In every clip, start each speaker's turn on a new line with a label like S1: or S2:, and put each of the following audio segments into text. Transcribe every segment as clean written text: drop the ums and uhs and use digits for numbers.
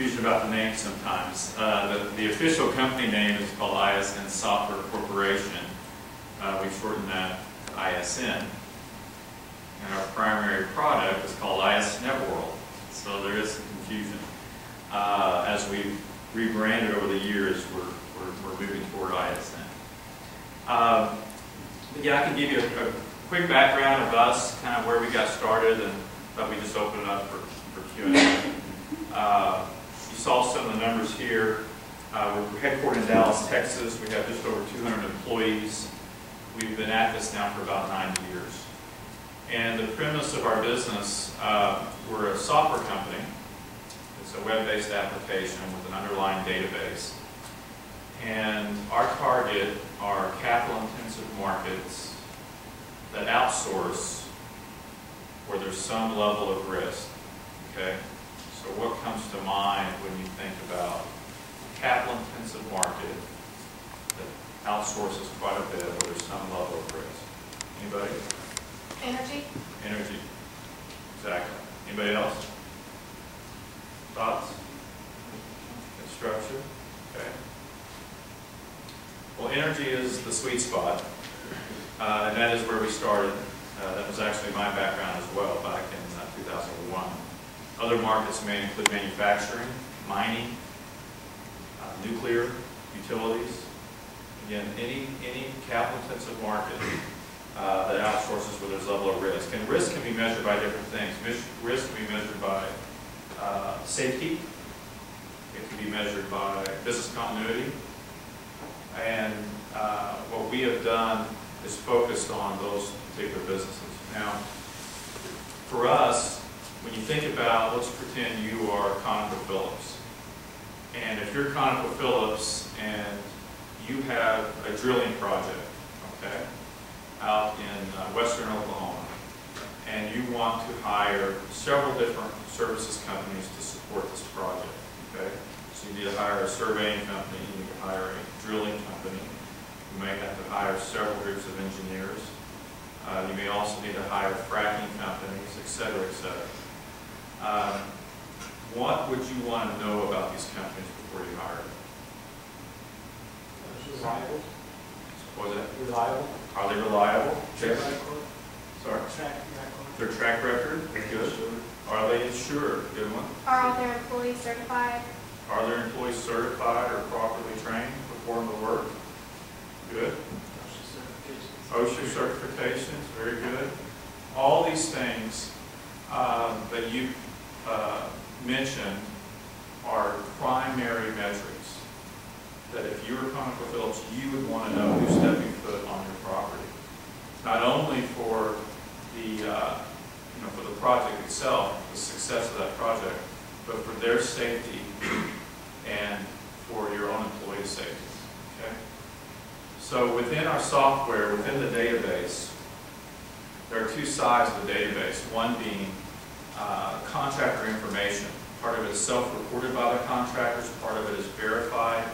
S1: confusion about the name sometimes. The official company name is called ISN Software Corporation. We shorten that to ISN. And our primary product is called ISNet World. So there is some confusion. As we've rebranded over the years, we're moving toward ISN. Yeah, I can give you a quick background of us, kind of where we got started, and thought we just open it up for Q&A. You saw some of the numbers here. We're headquartered in Dallas, Texas. We have just over 200 employees. We've been at this now for about 9 years. And the premise of our business, we're a software company. It's a web-based application with an underlying database. And our target are capital-intensive markets that outsource where there's some level of risk. Okay? So what comes to mind when you think about a capital-intensive market that outsources quite a bit where there's some level of risk? Anybody?
S2: Energy.
S1: Energy. Exactly. Anybody else? Thoughts? Construction? Okay. Well, energy is the sweet spot, and that is where we started. That was actually my background as well back in 2001. Other markets may include manufacturing, mining, nuclear, utilities. Again, any capital-intensive market that outsources where there's a level of risk. And risk can be measured by different things. Risk can be measured by safety. It can be measured by business continuity. And what we have done is focused on those particular businesses. Now, for us, when you think about, let's pretend you are ConocoPhillips. And if you're ConocoPhillips and you have a drilling project, okay, out in western Oklahoma, and you want to hire several different services companies to support this project, okay? So you need to hire a surveying company, you need to hire a drilling company, you may have to hire several groups of engineers, you may also need to hire fracking companies, et cetera, et cetera. What would you want to know about these companies before you hire them?
S3: Reliable.
S1: What was that?
S3: Reliable.
S1: Are they reliable?
S3: Track record.
S1: Sorry?
S3: Track record.
S1: Their track record? Good. Are they insured? Good one.
S2: Are all their employees certified?
S1: Are their employees certified or properly trained to perform the work? Good. OSU certifications, very good. All these things that you mentioned are primary metrics that if you were ConocoPhillips, you would want to know who's stepping foot on your property. Not only for the for the project itself, the success of that project, but for their safety and for your own employee safety. Okay? So within our software, within the database, there are two sides of the database. One being contractor information. Part of it is self-reported by the contractors. Part of it is verified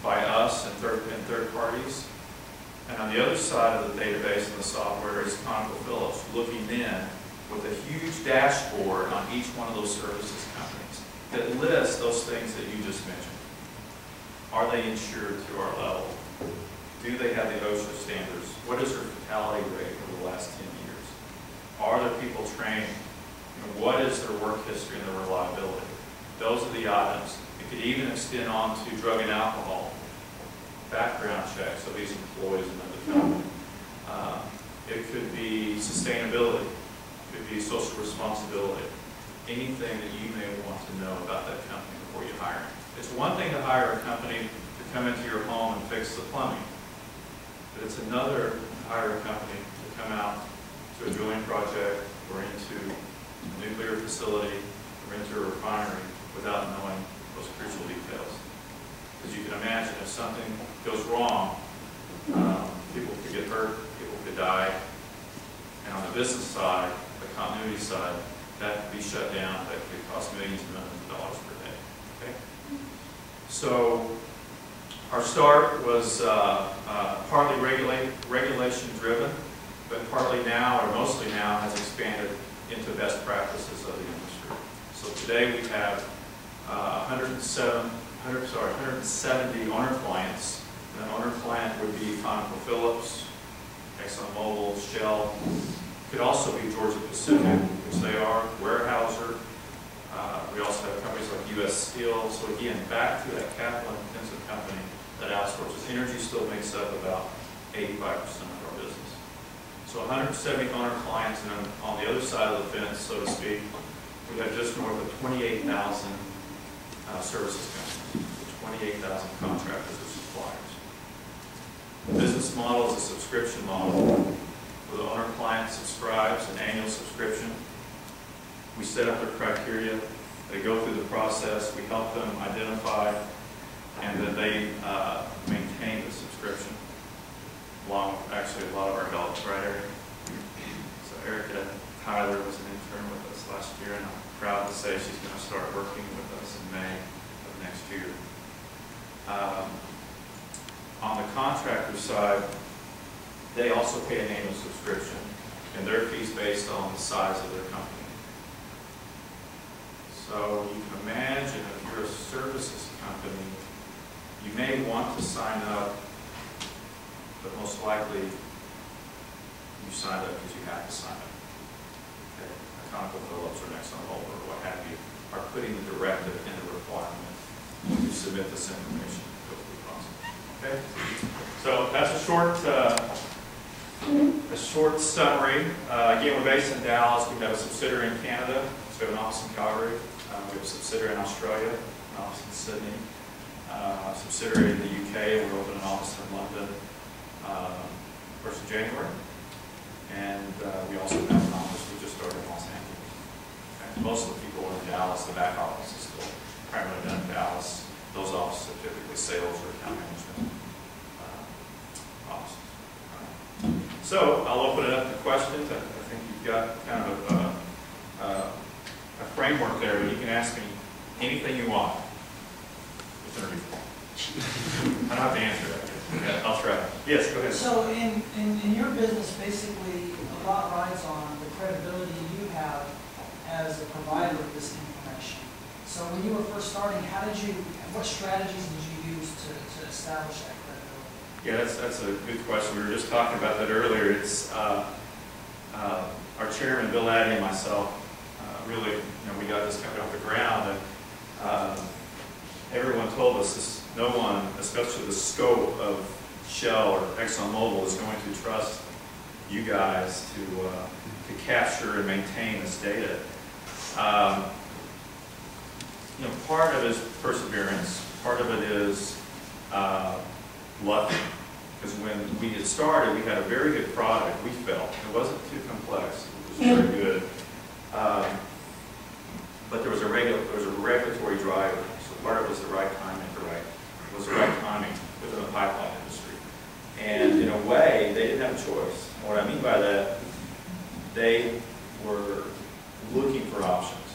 S1: by us and third parties. And on the other side of the database in the software is ConocoPhillips looking in with a huge dashboard on each one of those services companies that lists those things that you just mentioned. Are they insured to our level? Do they have the OSHA standards? What is their fatality rate over the last 10 years? Are their people trained? What is their work history and their reliability? Those are the items. It could even extend on to drug and alcohol background checks of these employees in the company. It could be sustainability. It could be social responsibility. Anything that you may want to know about that company before you hire them. It's one thing to hire a company to come into your home and fix the plumbing, but it's another to hire a company to come out to a drilling project or into a nuclear facility or into a refinery without knowing those crucial details. Because you can imagine if something goes wrong, people could get hurt, people could die, and on the business side, the continuity side, that could be shut down, that could cost millions and millions of dollars per day. Okay? So our start was partly regulation driven, but partly now, or mostly now, has expanded into best practices of the industry. So today we have 170 owner clients. An owner client would be ConocoPhillips, ExxonMobil, Shell. Could also be Georgia Pacific, which they are, Weyerhaeuser. We also have companies like U.S. Steel. So again, back to that capital-intensive company that outsources. Energy still makes up about 85% of our business. So 170 owner clients, and on the other side of the fence, so to speak, we have just north of 28,000 services companies, 28,000 contractors or suppliers. The business model is a subscription model where the owner client subscribes an annual subscription. We set up their criteria. They go through the process. We help them identify, and then they maintain the subscription, along with actually a lot of our help, right, Eric? So Erica Tyler was an intern with us last year, and I'm proud to say she's going to start working with us in May of next year. On the contractor side, they also pay an annual subscription, and their fee's based on the size of their company. So you can imagine if you're a services company, you may want to sign up, but most likely you signed up because you have to sign up. Okay. ConocoPhillips or ExxonMobil or what have you are putting the directive in the requirement to submit this information to go through the process. Okay. So that's a short summary. Again, we're based in Dallas. We have a subsidiary in Canada. So we have an office in Calgary. We have a subsidiary in Australia, an office in Sydney, a subsidiary in the UK. We're opening an office in London 1st of January. And we also have an office we just started in Los Angeles. Okay. Most of the people are in Dallas. The back office is still primarily done in Dallas. Those offices are typically sales or account management offices. So I'll open it up to questions. I think you've got kind of a framework there, but you can ask me anything you want. I don't have to answer that. Okay, I'll try. Yes, go ahead.
S3: So in your business, basically, a lot rides on the credibility you have as a provider of this information. So when you were first starting, what strategies did you use to establish that credibility?
S1: Yeah, that's a good question. We were just talking about that earlier. It's our chairman, Bill Addy, and myself, really, we got this company off the ground, and everyone told us no one, especially the scope of Shell or ExxonMobil, is going to trust you guys to capture and maintain this data. Part of it is perseverance. Part of it is luck. Because when we had started, we had a very good product, we felt. It wasn't too complex. It was very good. But there was a regulatory driver. So part of it was the right timing, within the pipeline industry. And in a way, they didn't have a choice. And what I mean by that, they were looking for options.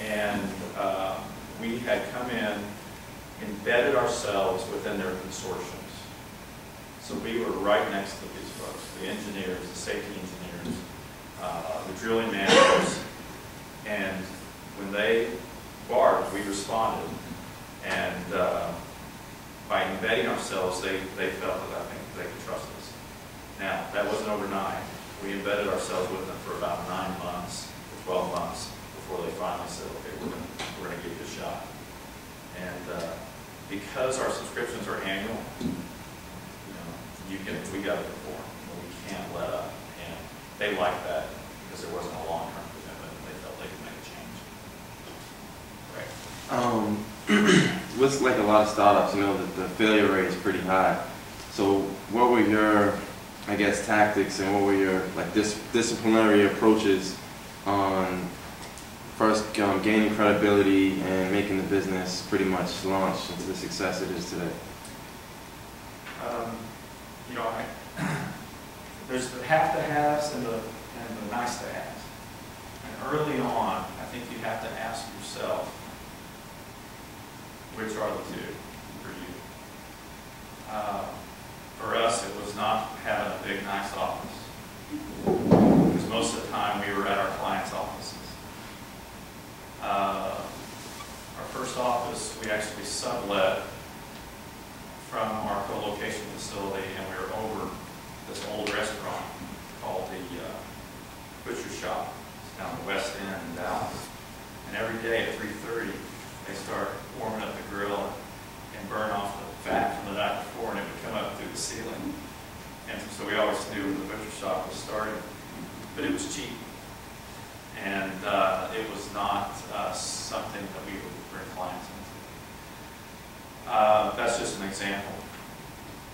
S1: And we had come in, embedded ourselves within their consortiums. So we were right next to these folks, the engineers, the safety engineers, the drilling managers. And when they barked, we responded. And by embedding ourselves, they felt that I think they could trust us. Now, that wasn't overnight. We embedded ourselves with them for about 9 months, 12 months, before they finally said, okay, we're going to give you a shot. And because our subscriptions are annual, we got to perform. We can't let up. And they liked that because there wasn't a long-term commitment. They felt they could make a change.
S4: Right. With like a lot of startups, that the failure rate is pretty high. So what were your, I guess, tactics, and what were your disciplinary approaches on first gaining credibility and making the business pretty much launch into the success it is today?
S1: There's the have-to-haves and the nice-to-haves. And early on, I think you have to ask yourself, which are the two for you? For us, it was not having a big, nice office. Because most of the time, we were at our clients' offices. Our first office, we actually sublet from our co-location facility, and we were over this old restaurant called the Butcher Shop. It's down the west end in Dallas. And every day at 3:30, they start warming up the grill and burn off the fat from the night before, and it would come up through the ceiling. And so we always knew when the butcher shop was starting, but it was cheap. And it was not something that we would bring clients into. That's just an example.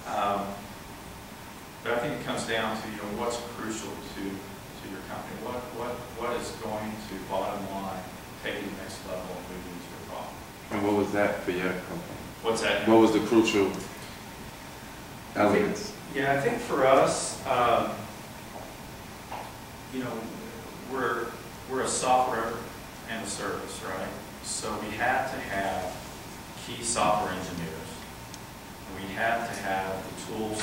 S1: But I think it comes down to, what's crucial to your company. What is going to bottom line take you to the next level and move you into your problem?
S4: And what was that for your company?
S1: What's that?
S4: What was the crucial elements?
S1: Yeah, I think for us, we're a software and a service, right? So we had to have key software engineers. And we had to have the tools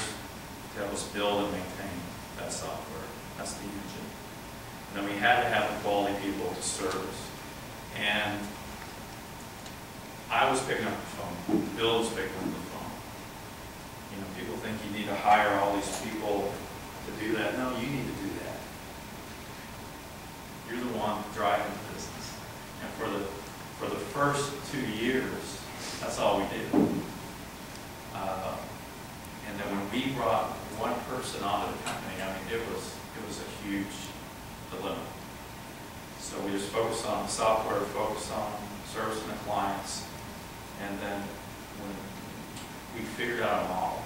S1: to help us build and maintain that software. That's the engine. And then we had to have the quality people to service. And I was picking up the phone. Bill was picking up the phone. People think you need to hire all these people to do that. No, you need to do that. You're the one driving the business. And for the first 2 years, that's all we did. And then when we brought one person onto the company, it was a huge dilemma. So we just focused on the software, focused on servicing the clients, and then when we figured out a model.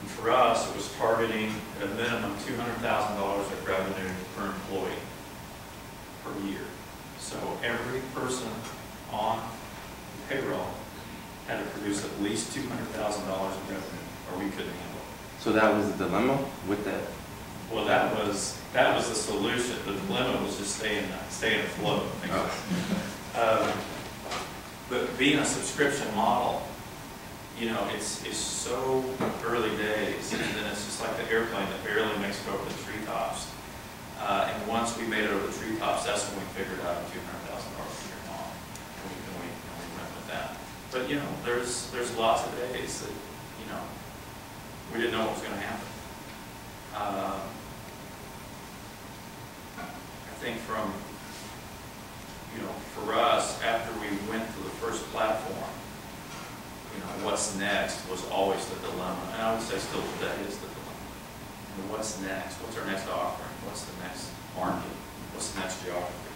S1: And for us, it was targeting at a minimum $200,000 of revenue per employee per year. So every person on the payroll had to produce at least $200,000 in revenue, or we couldn't handle it.
S4: So that was the dilemma with that?
S1: Well, that was the solution. The dilemma was just staying afloat. But being a subscription model, it's so early days, and then it's just like the airplane that barely makes it over the treetops. And once we made it over the treetops, that's when we figured out $200,000 a year model, and we went with that. But there's lots of days that we didn't know what was going to happen. I think for us, after we went to the first platform, what's next was always the dilemma. And I would say still today is the dilemma. What's next? What's our next offering? What's the next market? What's the next geography?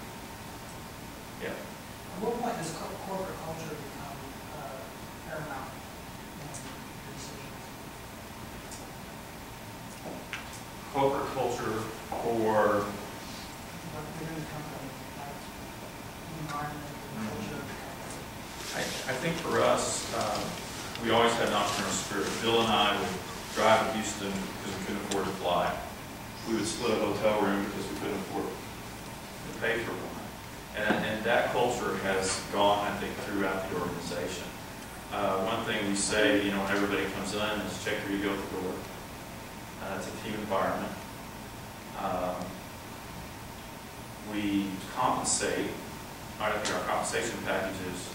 S1: Yeah.
S3: At what point does corporate culture become paramount in your decisions?
S1: Corporate culture or
S3: Within the company, like the environment, the culture of the company.
S1: I think for us, we always had an entrepreneurial spirit. Bill and I would drive to Houston because we couldn't afford to fly. We would split a hotel room because we couldn't afford to pay for one. And that culture has gone, I think, throughout the organization. One thing we say, when everybody comes in is check where you go at the door. It's a team environment. We compensate. I think our compensation packages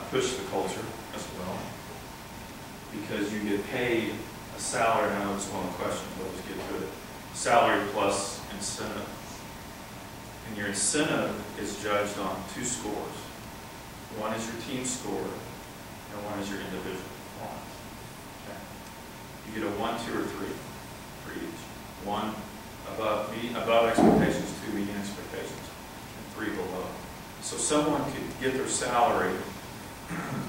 S1: push the culture as well, because you get paid a salary. I know it's one of the questions, but let's get to it. Salary plus incentive. And your incentive is judged on 2 scores. One is your team score, and one is your individual performance. Okay. You get a 1, 2, or 3 for each. 1 above expectations, 2 median expectations, and 3 below. So someone could get their salary,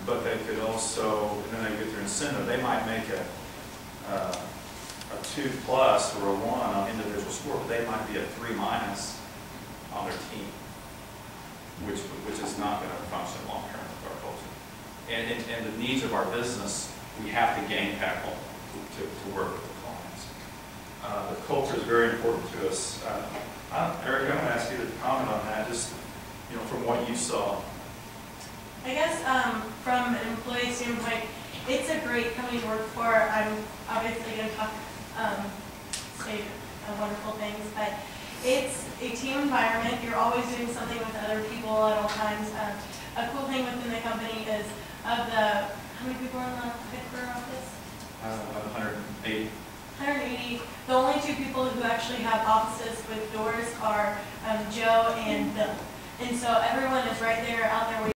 S1: but they could also, and then they get their incentive. They might make a 2+ or a 1 on individual score, but they might be a 3- on their team, which is not going to function long term with our culture. And the needs of our business, we have to gain capital to work with the clients. The culture is very important to us. Eric, I'm going to ask you to comment on that, just from what you saw.
S2: I guess from an employee standpoint, it's a great company to work for. I'm obviously going to say wonderful things, but it's a team environment. You're always doing something with other people at all times. A cool thing within the company is how many people are in the headquarters office?
S5: 180.
S2: 180. The only two people who actually have offices with doors are Joe and Bill. And so everyone is right there out there waiting